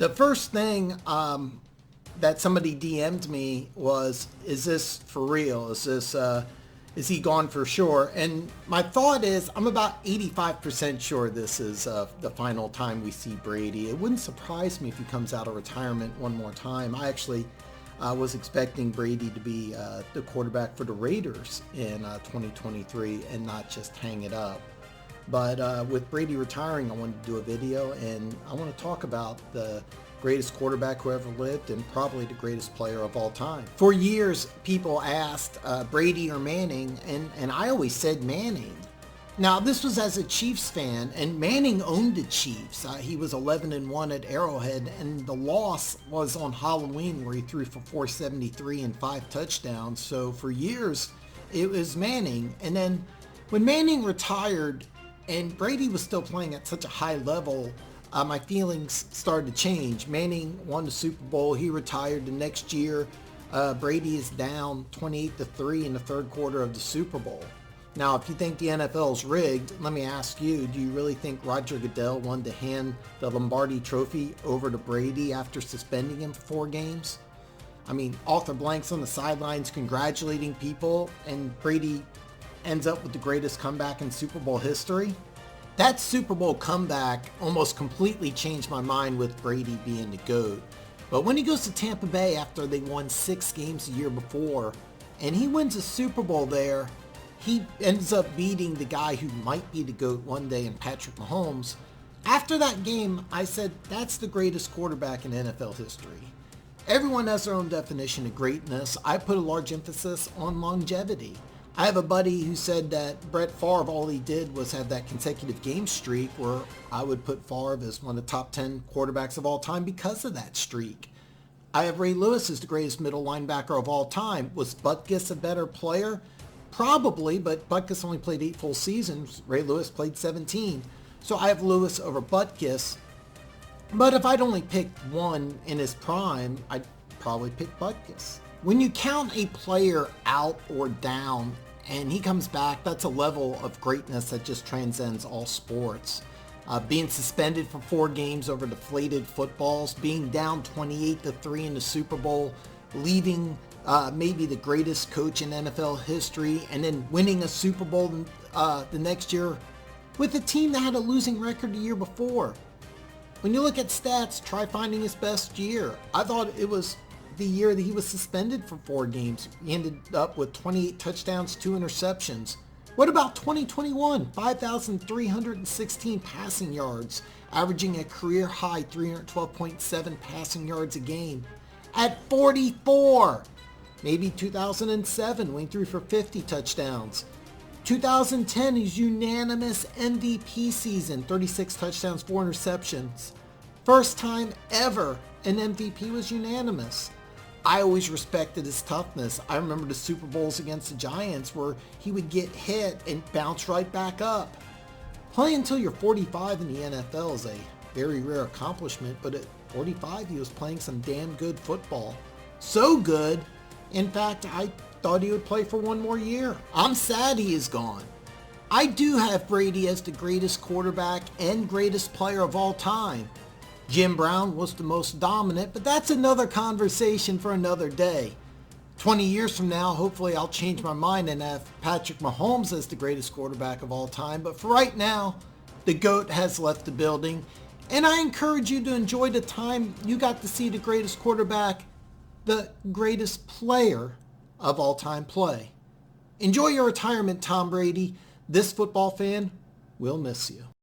The first thing that somebody DM'd me was, is this for real? Is he gone for sure? And my thought is, I'm about 85% sure this is the final time we see Brady. It wouldn't surprise me if he comes out of retirement one more time. I actually was expecting Brady to be the quarterback for the Raiders in 2023 and not just hang it up. But with Brady retiring, I wanted to do a video, and I want to talk about the greatest quarterback who ever lived and probably the greatest player of all time. For years, people asked Brady or Manning, and I always said Manning. Now, this was as a Chiefs fan, and Manning owned the Chiefs. He was 11-1 at Arrowhead, and the loss was on Halloween where he threw for 473 and 5 touchdowns. So for years, it was Manning. And then when Manning retired, and Brady was still playing at such a high level, my feelings started to change. Manning won the Super Bowl. He retired the next year. Brady is down 28-3 in the third quarter of the Super Bowl. Now, if you think the NFL is rigged, let me ask you, do you really think Roger Goodell wanted to hand the Lombardi Trophy over to Brady after suspending him for 4 games? I mean, Arthur Blank's on the sidelines congratulating people, and Brady ends up with the greatest comeback in Super Bowl history. That Super Bowl comeback almost completely changed my mind with Brady being the GOAT. But when he goes to Tampa Bay after they won 6 games the year before, and he wins a Super Bowl there, he ends up beating the guy who might be the GOAT one day in Patrick Mahomes. After that game, I said, that's the greatest quarterback in NFL history. Everyone has their own definition of greatness. I put a large emphasis on longevity. I have a buddy who said that Brett Favre, all he did was have that consecutive game streak, where I would put Favre as one of the top 10 quarterbacks of all time because of that streak. I have Ray Lewis as the greatest middle linebacker of all time. Was Butkus a better player? Probably, but Butkus only played 8 full seasons. Ray Lewis played 17. So I have Lewis over Butkus. But if I'd only picked one in his prime, I'd probably pick Butkus. When you count a player out or down and he comes back, that's a level of greatness that just transcends all sports. Being suspended for 4 games over deflated footballs, being down 28-3 in the Super Bowl, leaving maybe the greatest coach in NFL history, and then winning a Super Bowl the next year with a team that had a losing record the year before. When you look at stats, try finding his best year. I thought it was the year that he was suspended for 4 games. He ended up with 28 touchdowns, 2 interceptions. What about 2021? 5,316 passing yards, averaging a career high 312.7 passing yards a game at 44. Maybe 2007 when he threw for 50 touchdowns. 2010, his unanimous MVP season, 36 touchdowns, 4 interceptions. First time ever an MVP was unanimous. I always respected his toughness. I remember the Super Bowls against the Giants where he would get hit and bounce right back up. Playing until you're 45 in the NFL is a very rare accomplishment, but at 45 he was playing some damn good football. So good, in fact, I thought he would play for 1 more year. I'm sad he is gone. I do have Brady as the greatest quarterback and greatest player of all time. Jim Brown was the most dominant, but that's another conversation for another day. 20 years from now, hopefully I'll change my mind and have Patrick Mahomes as the greatest quarterback of all time. But for right now, the GOAT has left the building. And I encourage you to enjoy the time you got to see the greatest quarterback, the greatest player of all time play. Enjoy your retirement, Tom Brady. This football fan will miss you.